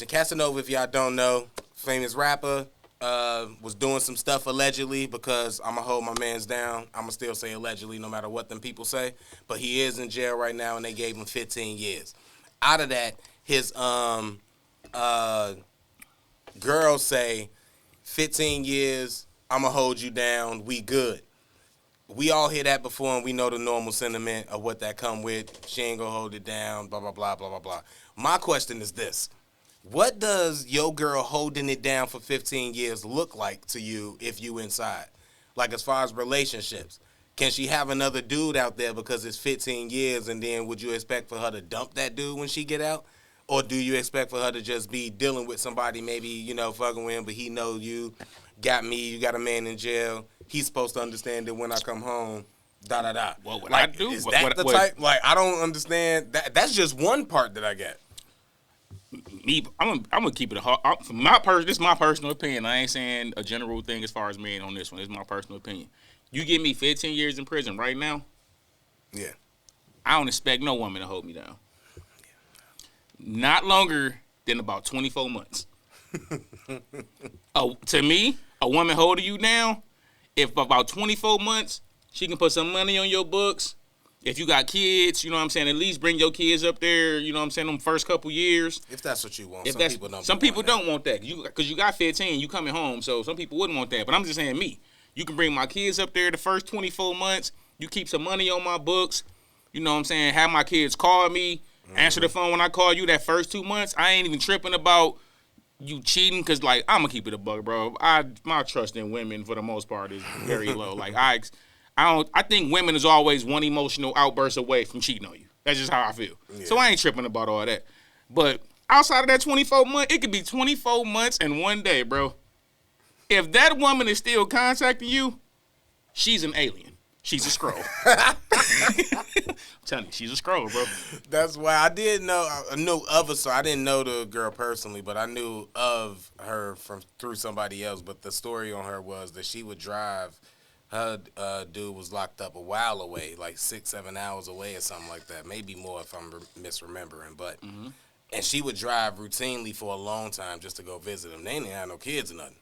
Casanova, if y'all don't know, famous rapper, was doing some stuff allegedly because I'm going to hold my mans down. I'm going to still say allegedly no matter what them people say. But he is in jail right now, and they gave him 15 years. Out of that, his girls say 15 years, I'm going to hold you down, we good. We all hear that before, and we know the normal sentiment of what that come with. She ain't going to hold it down, blah, blah, blah, blah, blah, blah. My question is this. What does your girl holding it down for 15 years look like to you if you inside? Like as far as relationships. Can she have another dude out there because it's 15 years, and then would you expect for her to dump that dude when she get out? Or do you expect for her to just be dealing with somebody maybe, fucking with him, but he know you, got me, you got a man in jail. He's supposed to understand that when I come home, da-da-da. Well, what like, I do? Is that the type? Like, I don't understand. That's just one part that I get. Me, I'm gonna keep it this is my personal opinion. I ain't saying a general thing as far as men on this one. It's my personal opinion. You give me 15 years in prison right now. Yeah. I don't expect no woman to hold me down. Not longer than about 24 months. To me, a woman holding you down, if about 24 months, she can put some money on your books. If you got kids, you know what I'm saying, at least bring your kids up there, you know what I'm saying, them first couple years. If that's what you want. Some people don't want that. Because you got 15, you coming home, so some people wouldn't want that. But I'm just saying me. You can bring my kids up there the first 24 months. You keep some money on my books. You know what I'm saying, have my kids call me. Answer the phone when I call you that first 2 months. I ain't even tripping about you cheating because, like, I'm going to keep it a buck, bro. My trust in women, for the most part, is very low. Like, I think women is always one emotional outburst away from cheating on you. That's just how I feel. Yeah. So I ain't tripping about all that. But outside of that 24 months, it could be 24 months and 1 day, bro. If that woman is still contacting you, she's an alien. She's a scroll. I'm telling you, she's a scroll, bro. That's why I knew of her, so I didn't know the girl personally, but I knew of her through somebody else. But the story on her was that she would drive. Her dude was locked up a while away, like 6-7 hours away or something like that. Maybe more if I'm misremembering. But and she would drive routinely for a long time just to go visit him. They didn't have no kids or nothing.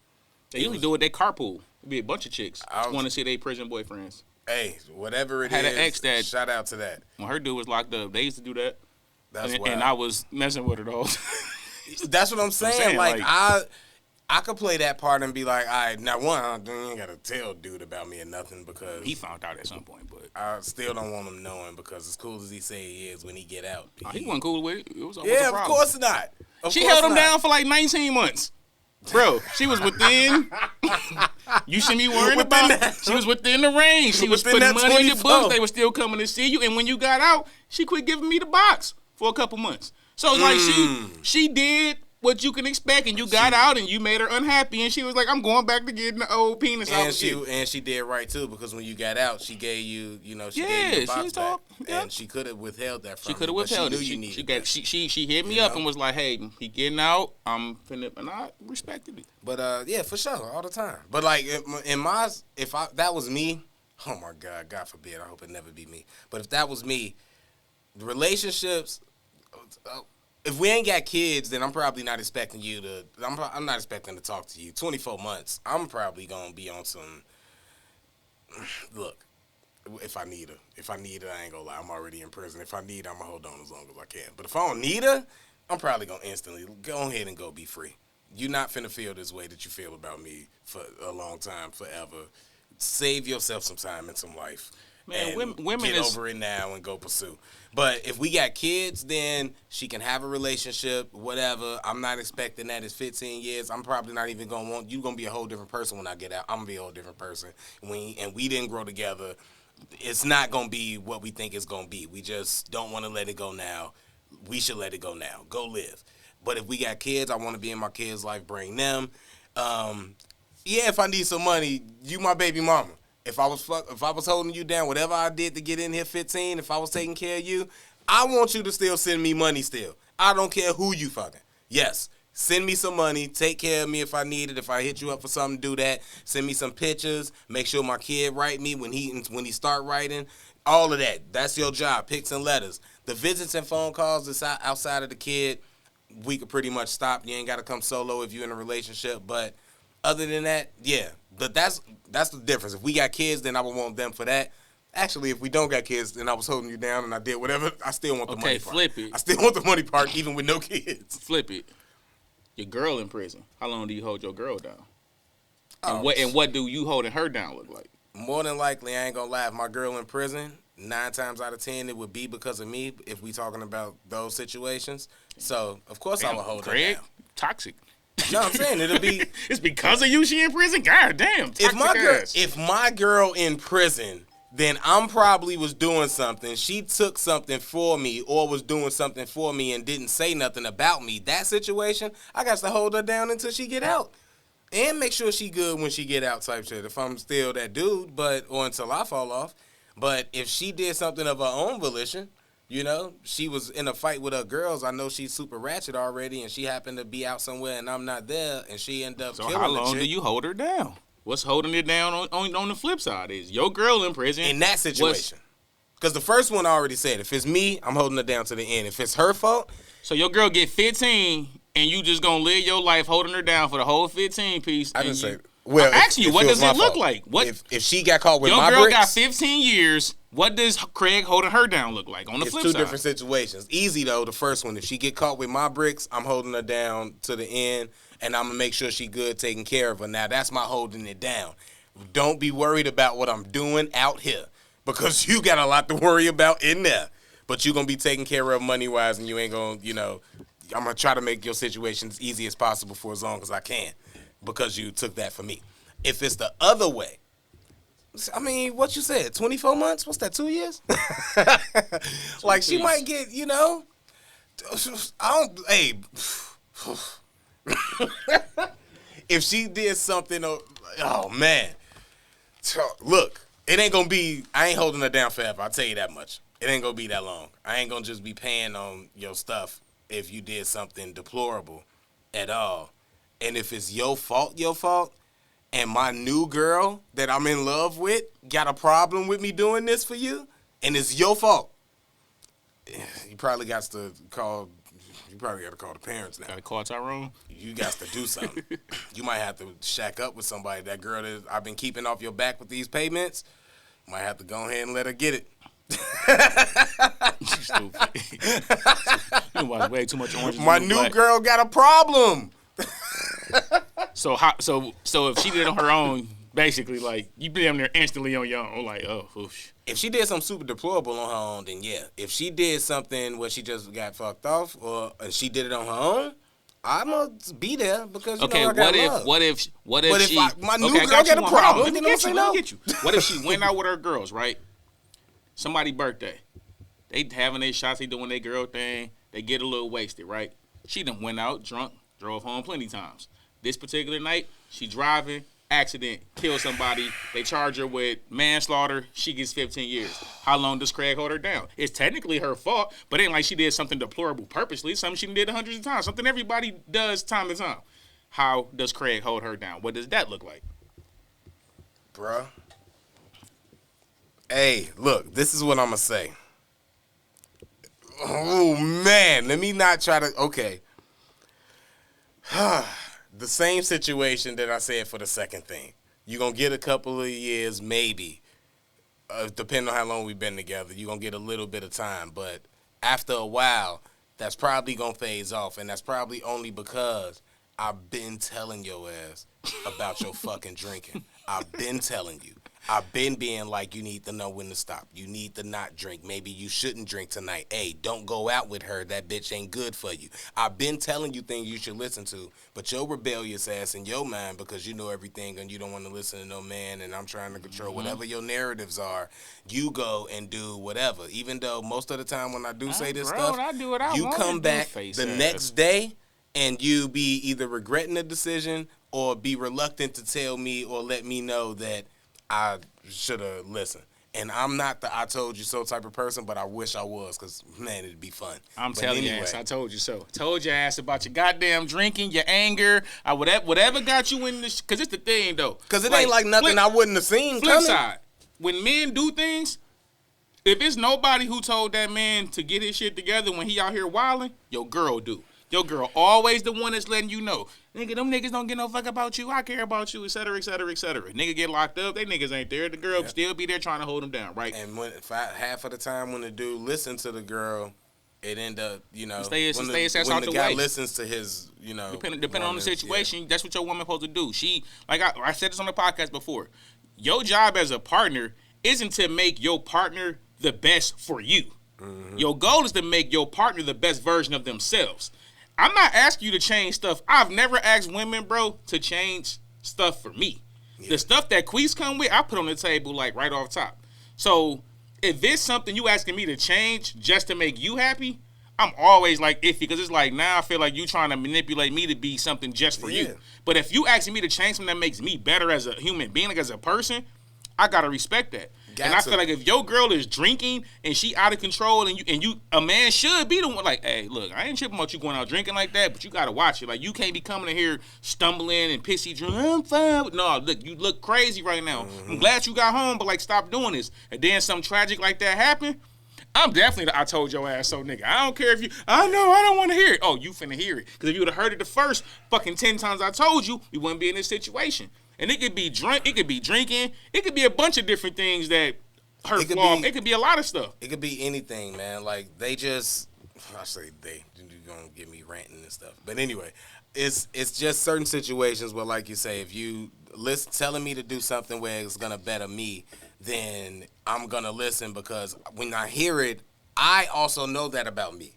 They usually do it. They carpool. It'd be a bunch of chicks want to see their prison boyfriends. Hey, whatever it had is, an ex that, shout out to that. When her dude was locked up, they used to do that. And I was messing with her though. That's what I'm saying. Like I could play that part and be like, all right, now one, you ain't got to tell dude about me or nothing because he found out at some point, but I still don't want him knowing because as cool as he say he is when he get out. He wasn't cool with it. It was of course not. She held him down for like 19 months. Bro, she was within. You should be worrying about. She was within the range. She was putting money in your books. They were still coming to see you. And when you got out, she quit giving me the box for a couple months. So it's like she did what you can expect, and you got out, and you made her unhappy, and she was like, "I'm going back to getting the old penis out." And she did right too because when you got out, she gave you, she gave you the box back, and she could have withheld that from you. She could have withheld it. She hit me up and was like, "Hey, he getting out. I'm finna," and I respected it. But yeah, for sure, all the time. But like that was me, oh my God forbid, I hope it never be me. But if that was me, the relationships. If we ain't got kids, then I'm probably not expecting you to. I'm not expecting to talk to you. 24 months. I'm probably gonna be on some. Look, if I need her, I ain't gonna lie. I'm already in prison. If I need her, I'm gonna hold on as long as I can. But if I don't need her, I'm probably gonna instantly go ahead and go be free. You're not finna feel this way that you feel about me for a long time, forever. Save yourself some time and some life. Man, women get over it now and go pursue. But if we got kids, then she can have a relationship, whatever. I'm not expecting that. It's 15 years. I'm probably not even going to want you. Going to be a whole different person when I get out. I'm going to be a whole different person. And we didn't grow together. It's not going to be what we think it's going to be. We just don't want to let it go now. We should let it go now. Go live. But if we got kids, I want to be in my kids' life, bring them. Yeah, if I need some money, you my baby mama. If I was holding you down, whatever I did to get in here 15, if I was taking care of you, I want you to still send me money still. I don't care who you fucking. Yes, send me some money. Take care of me if I need it. If I hit you up for something, do that. Send me some pictures. Make sure my kid write me when he start writing. All of that. That's your job. Pics and letters. The visits and phone calls that's outside of the kid, we could pretty much stop. You ain't got to come solo if you're in a relationship. But other than that, yeah. But that's the difference. If we got kids, then I would want them for that. Actually, if we don't got kids, then I was holding you down and I did whatever. I still want the money part. Okay, flip it. I still want the money part even with no kids. Flip it. Your girl in prison. How long do you hold your girl down? Oh, And what do you holding her down look like? More than likely, I ain't gonna lie. If my girl in prison, 9 times out of 10, it would be because of me. If we talking about those situations, so of course I would hold her Craig, down. toxic. You know what I'm saying? It'll be It's because of you she in prison? God damn. if my girl in prison, then I'm probably was doing something. She took something for me or was doing something for me and didn't say nothing about me. That situation, I got to hold her down until she get out. And make sure she good when she get out type shit. If I'm still that dude, or until I fall off. But if she did something of her own volition, you know, she was in a fight with her girls. I know she's super ratchet already, and she happened to be out somewhere and I'm not there, and she ended up killing the chick. So how long do you hold her down? What's holding it down on the flip side is your girl in prison. In that situation. Because the first one I already said, if it's me, I'm holding her down to the end. If it's her fault. So your girl get 15 and you just going to live your life holding her down for the whole 15 piece. I didn't say. Well, I'm asking you, what does it look like? What if she got caught with my bricks? Your girl got 15 years. What does Craig holding her down look like on the flip side? It's two different situations. Easy, though, the first one. If she get caught with my bricks, I'm holding her down to the end, and I'm going to make sure she good taking care of her. Now, that's my holding it down. Don't be worried about what I'm doing out here because you got a lot to worry about in there. But you're going to be taken care of money-wise, and you ain't going to, you know, I'm going to try to make your situation as easy as possible for as long as I can because you took that for me. If it's the other way, I mean, what you said, 24 months? What's that, 2 years? Like, she might get, you know, if she did something, oh, man. Look, it ain't gonna be, I ain't holding her down forever, I'll tell you that much. It ain't gonna be that long. I ain't gonna just be paying on your stuff if you did something deplorable at all. And if it's your fault, and my new girl that I'm in love with got a problem with me doing this for you, and it's your fault, you probably got to call the parents now. Got to call Tyrone? You got to do something. You might have to shack up with somebody. That girl that I've been keeping off your back with these payments, might have to go ahead and let her get it. You stupid. You watch way too much Orange. My new girl got a problem. So if she did it on her own, basically, like, you be there instantly on your own, like, oh, oof. If she did something super deplorable on her own, then yeah. If she did something where she just got fucked off, or she did it on her own, I'm gonna be there because you know I got love. What if my new girl got a problem? Let me get you. What if she went out with her girls, right? Somebody's birthday, they having their shots, they doing their girl thing, they get a little wasted, right? She done went out drunk, drove home plenty times. This particular night, she driving, accident, kill somebody. They charge her with manslaughter. She gets 15 years. How long does Craig hold her down? It's technically her fault, but it ain't like she did something deplorable purposely. Something she did hundreds of times. Something everybody does time to time. How does Craig hold her down? What does that look like? Bruh. Hey, look, this is what I'm going to say. Oh, man. Let me not try to... Okay. The same situation that I said for the second thing. You're going to get a couple of years, maybe, depending on how long we've been together. You're going to get a little bit of time. But after a while, that's probably going to phase off. And that's probably only because I've been telling your ass about your fucking drinking. I've been telling you. I've been being like, you need to know when to stop. You need to not drink. Maybe you shouldn't drink tonight. Hey, don't go out with her. That bitch ain't good for you. I've been telling you things you should listen to, but your rebellious ass in your mind, because you know everything and you don't want to listen to no man, and I'm trying to control whatever your narratives are, you go and do whatever. Even though most of the time when I do say this stuff, you come back the next day and you be either regretting the decision or be reluctant to tell me or let me know that I should have listened. And I'm not the I told you so type of person, but I wish I was because, man, it'd be fun. I'm telling you, ass, I told you so. Told your ass about your goddamn drinking, your anger, whatever got you in this. Because it's the thing, though. Because it ain't like nothing I wouldn't have seen flip coming. Side, when men do things, if it's nobody who told that man to get his shit together when he out here wilding, your girl do. Your girl always the one that's letting you know. Nigga, them niggas don't give no fuck about you. I care about you, et cetera, et cetera, et cetera. Nigga get locked up, they niggas ain't there. The girl still be there trying to hold them down, right? And half of the time when the dude listens to the girl, it end up, when the guy way. listens to his, depending on the situation, that's what your woman supposed to do. She, like I said this on the podcast before, your job as a partner isn't to make your partner the best for you. Mm-hmm. Your goal is to make your partner the best version of themselves. I'm not asking you to change stuff. I've never asked women, bro, to change stuff for me. Yeah. The stuff that Queez come with, I put on the table like right off top. So if it's something you asking me to change just to make you happy, I'm always like iffy because it's like now I feel like you trying to manipulate me to be something just for you. But if you asking me to change something that makes me better as a human being, like as a person, I gotta respect that. And I feel like if your girl is drinking and she out of control and you a man should be the one like, hey, look, I ain't tripping about you going out drinking like that, but you gotta watch it. Like you can't be coming in here stumbling and pissy drunk. I'm fine. No, look, you look crazy right now. Mm-hmm. I'm glad you got home, but like stop doing this. And then something tragic like that happen, I'm definitely I told your ass so nigga. I don't care if you, I know, I don't want to hear it. Oh, you finna hear it. Because if you would have heard it the first fucking 10 times I told you, we wouldn't be in this situation. And it could be it could be drinking, it could be a bunch of different things that hurt flaw. It could be a lot of stuff. It could be anything, man. Like they just, I say they, you're gonna get me ranting and stuff. But anyway, it's just certain situations where, like you say, if you telling me to do something where it's gonna better me, then I'm gonna listen because when I hear it, I also know that about me.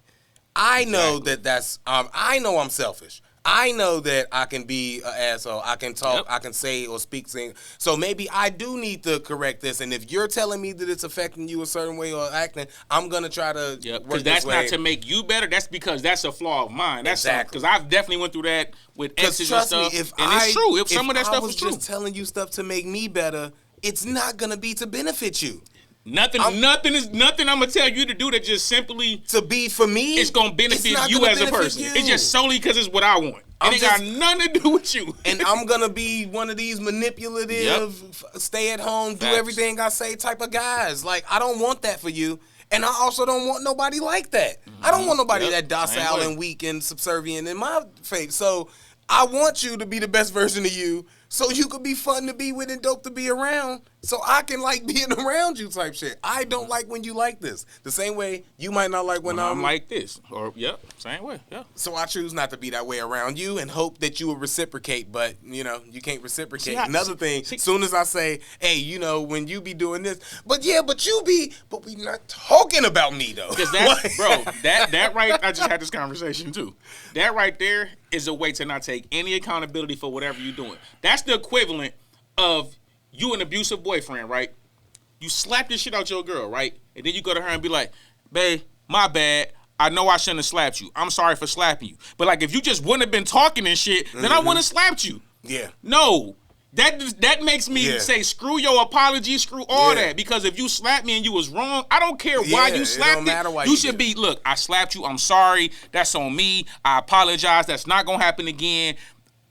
I know that's I know I'm selfish. I know that I can be an asshole. I can talk. I can say or speak things. So maybe I do need to correct this. And if you're telling me that it's affecting you a certain way or acting, I'm gonna try to work this way. Because that's not to make you better. That's because that's a flaw of mine. That's exactly. Because I've definitely went through that with exes and stuff. It's true. If some of that stuff was true. I was just telling you stuff to make me better, it's not gonna be to benefit you. Nothing I'm gonna tell you to do that just simply to be for me. It's gonna benefit you as a person. It's just solely because it's what I want. It ain't got nothing to do with you. And I'm gonna be one of these manipulative, stay at home, do everything I say type of guys. Like I don't want that for you, and I also don't want nobody like that. Mm-hmm. I don't want nobody that docile and weak and subservient in my face. So I want you to be the best version of you. So you could be fun to be with and dope to be around. So I can like being around you type shit. I don't like when you like this. The same way you might not like when I'm like this. Or same way. Yeah. So I choose not to be that way around you and hope that you will reciprocate, but you can't reciprocate. Another thing, soon as I say, hey, when you be doing this, but we not talking about me though. Because that's bro, that right, I just had this conversation too. That right there is a way to not take any accountability for whatever you're doing. That's the equivalent of you an abusive boyfriend, right? You slap this shit out your girl, right? And then you go to her and be like, babe, my bad. I know I shouldn't have slapped you. I'm sorry for slapping you. But like if you just wouldn't have been talking and shit, then I wouldn't have slapped you. Yeah. No. That makes me say screw your apology, screw all that. Because if you slapped me and you was wrong, I don't care why you slapped it. You should be, look, I slapped you. I'm sorry. That's on me. I apologize. That's not going to happen again.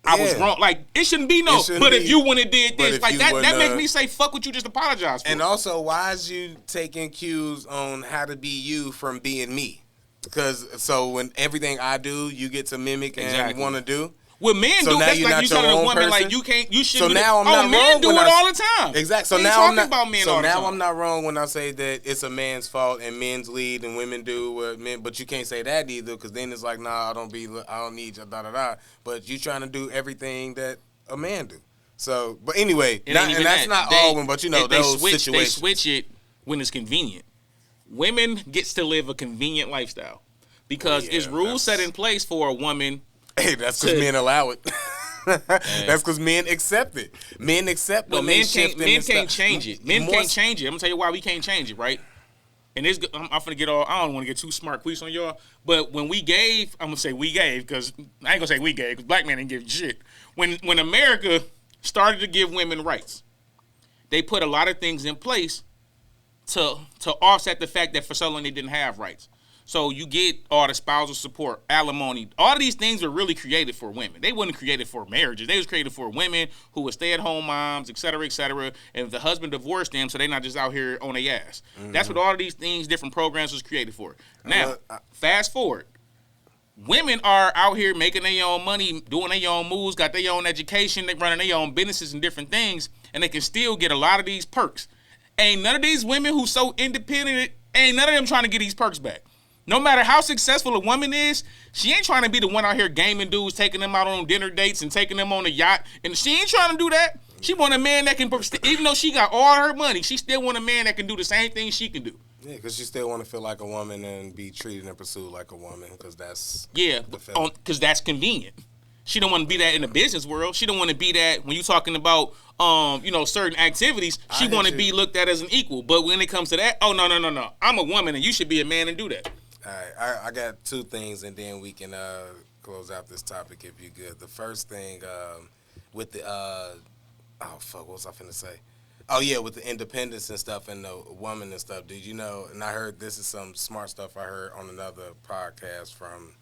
I was wrong. Like, it shouldn't be if you wouldn't have did this, like that makes me say fuck what you just apologized for. And also, why is you taking cues on how to be you from being me? Because when everything I do, you get to mimic and want to do. What men do, that's like you telling a woman person. Like you shouldn't. So now I'm not wrong. Men do it all the time. Exactly. So now I'm not about men all the time. So now I'm not wrong when I say that it's a man's fault and men's lead and women do what men. But you can't say that either because then it's like, nah, I don't need you, da da da. But you trying to do everything that a man do. So, but anyway, that's not all of them. But those situations. They switch it when it's convenient. Women gets to live a convenient lifestyle because it's rules set in place for a woman. Hey, that's because men allow it. That's because men accept it. Men accept when men can't change it. Men can't change it. I'm gonna tell you why we can't change it, right? And I'm gonna get all. I don't want to get too smart quiz on y'all. But when we gave, I'm gonna say we gave because I ain't gonna say we gave because black men didn't give shit. When America started to give women rights, they put a lot of things in place to offset the fact that for so long they didn't have rights. So you get all the spousal support, alimony. All of these things were really created for women. They weren't created for marriages. They was created for women who were stay-at-home moms, et cetera, et cetera. And if the husband divorced them, so they're not just out here on their ass. Mm-hmm. That's what all of these things, different programs was created for. Now, fast forward. women are out here making their own money, doing their own moves, got their own education, they running their own businesses and different things, and they can still get a lot of these perks. Ain't none of these women who so independent, ain't none of them trying to get these perks back. No matter how successful a woman is, she ain't trying to be the one out here gaming dudes, taking them out on dinner dates and taking them on a yacht. And she ain't trying to do that. She want a man that can, even though she got all her money, she still want a man that can do the same thing she can do. Yeah, because she still want to feel like a woman and be treated and pursued like a woman, because that's because that's convenient. She don't want to be that in the business world. She don't want to be that when you talking about certain activities. She want to be looked at as an equal. But when it comes to that, oh no, I'm a woman and you should be a man and do that. All right, I got two things, and then we can close out this topic if you're good. The first thing with the what was I finna say? Oh, yeah, with the independence and stuff and the woman and stuff. Did you know, and I heard this is some smart stuff I heard on another podcast from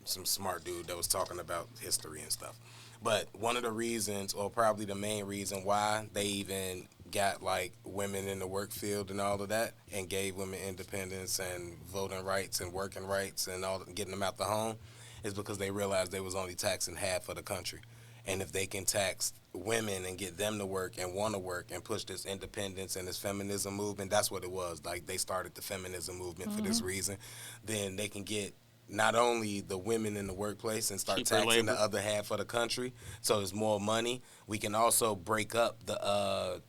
some smart dude that was talking about history and stuff. But one of the reasons, or probably the main reason why they even got, like, women in the work field and all of that and gave women independence and voting rights and working rights and all, getting them out the home, is because they realized they was only taxing half of the country. And if they can tax women and get them to work and want to work and push this independence and this feminism movement, that's what it was. Like, they started the feminism movement for this reason. Then they can get not only the women in the workplace and start taxing the other half of the country, so there's more money. We can also break up the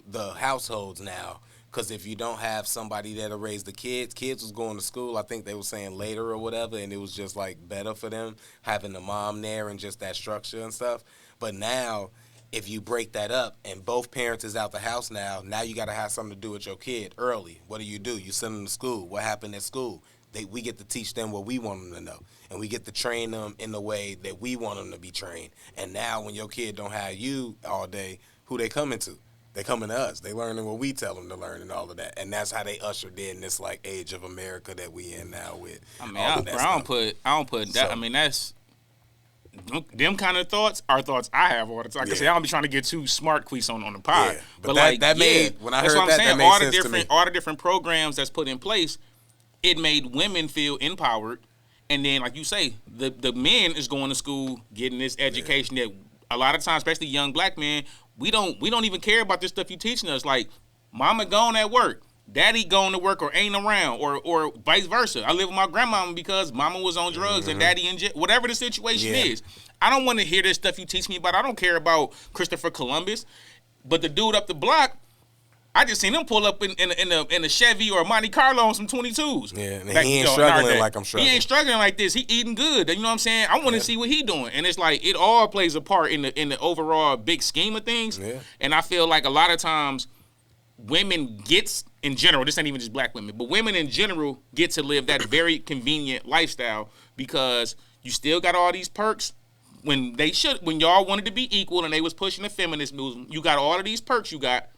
the households now. Because if you don't have somebody that'll raise the kids was going to school, I think they were saying later or whatever, and it was just, like, better for them having the mom there and just that structure and stuff. But now, if you break that up and both parents is out the house now you got to have something to do with your kid early. What do? You send them to school. What happened at school? We get to teach them what we want them to know, and we get to train them in the way that we want them to be trained. And now when your kid don't have you all day, who they coming to? They coming to us. They learning what we tell them to learn and all of that. And that's how they ushered in this, like, age of America that we in now with. I mean, I don't put that. So, I mean, that's them kind of thoughts are thoughts I have all the time. Like I say, I don't be trying to get too smart queefs on the pod. Yeah, but that made, when I heard that, that made sense to me. All the different programs that's put in place, it made women feel empowered. And then, like you say, the men is going to school, getting this education that a lot of times, especially young black men, we don't even care about this stuff you teaching us. Like, mama gone at work, daddy going to work or ain't around, or vice versa. I live with my grandmama because mama was on drugs and daddy in jail. Whatever the situation is, I don't want to hear this stuff you teach me about. I don't care about Christopher Columbus, but the dude up the block, I just seen him pull up in a Chevy or a Monte Carlo on some 22s. Yeah, and he ain't struggling like I'm struggling. He ain't struggling like this. He eating good. You know what I'm saying? I want to see what he doing. And it's like it all plays a part in the overall big scheme of things. Yeah. And I feel like a lot of times women gets, in general, this ain't even just black women, but women in general get to live that very convenient lifestyle because you still got all these perks. When y'all wanted to be equal and they was pushing the feminist movement, you got all of these perks you got.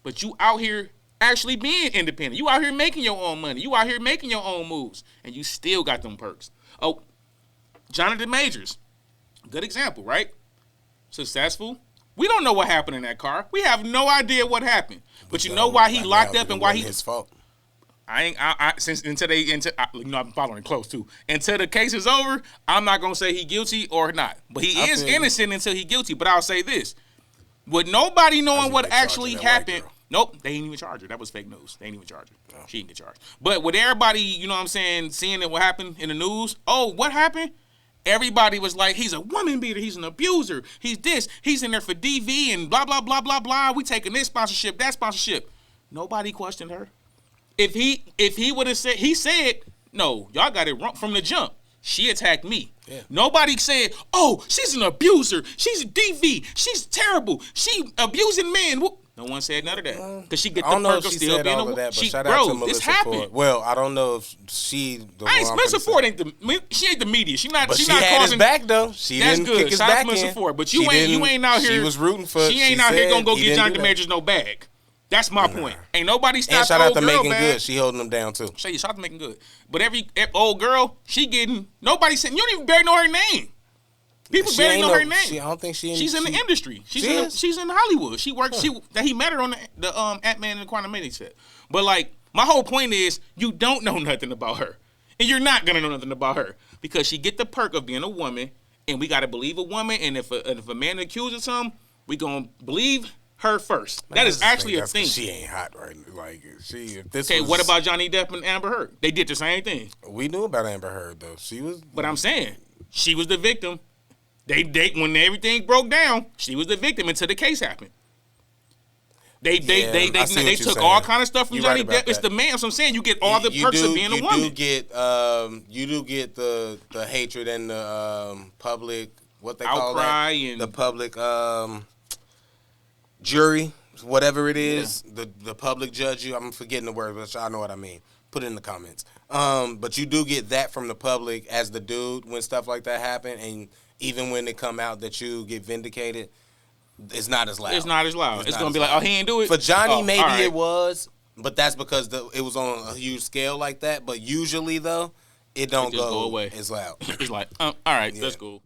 But you out here actually being independent. You out here making your own money. You out here making your own moves. And you still got them perks. Oh, Jonathan Majors. Good example, right? Successful. We don't know what happened in that car. We have no idea what happened. But you know why he locked up and why he... his fault. I've been following close too. Until the case is over, I'm not going to say he guilty or not. But he is innocent until he guilty. But I'll say this. With nobody knowing what actually happened... Nope, they ain't even charge her. That was fake news. They ain't even charge her. No. She didn't get charged. But with everybody, you know what I'm saying, seeing what happened in the news, oh, what happened? Everybody was like, he's a woman beater. He's an abuser. He's this. He's in there for DV and blah, blah, blah, blah, blah. We taking this sponsorship, that sponsorship. Nobody questioned her. If he would have said, he said, no, y'all got it wrong from the jump. She attacked me. Yeah. Nobody said, oh, she's an abuser. She's a DV. She's terrible. She abusing men. No one said none of that. Because she get the perk of still being a woman. But shout out to Melissa Ford. Well, I don't know if she... Melissa Ford ain't she ain't the media. She not she not had causing... his back, though. She that's didn't good. kick his Shout back out to Melissa in. Ford. But you ain't out here... She was rooting for... She ain't out here gonna go get Jonathan Majors no bag. That's my point. Ain't nobody stopped shout out to Making Good. She holding them down, too. Shout out to Making Good. But every old girl, she getting... Nobody said... You don't even barely know her name. People barely know her name. I don't think she's in the industry. She's in Hollywood. She works. He met her on the Ant-Man and the Quantumania set. But like my whole point is, you don't know nothing about her, and you're not gonna know nothing about her because she get the perk of being a woman, and we gotta believe a woman. And if a man accuses something, we gonna believe her first. That is actually a thing. She ain't hot right. Like she. If this Okay, was, what about Johnny Depp and Amber Heard? They did the same thing. We knew about Amber Heard though. She was. But I'm saying she was the victim. They when everything broke down, she was the victim until the case happened. They took all kind of stuff from Johnny Depp. It's the man. So I'm saying you get all the perks of being a woman. You do get the hatred and the public what they call that, and the public jury, whatever it is. Yeah. The public judge you. I'm forgetting the word, but I know what I mean. Put it in the comments. But you do get that from the public as the dude when stuff like that happen, and even when it come out that you get vindicated. It's not as loud. It's not as loud. It's gonna be like, oh, he ain't do it. For Johnny, maybe it was, but that's because it was on a huge scale like that. But usually, though, it don't go away. It's loud. It's like, all right, that's cool.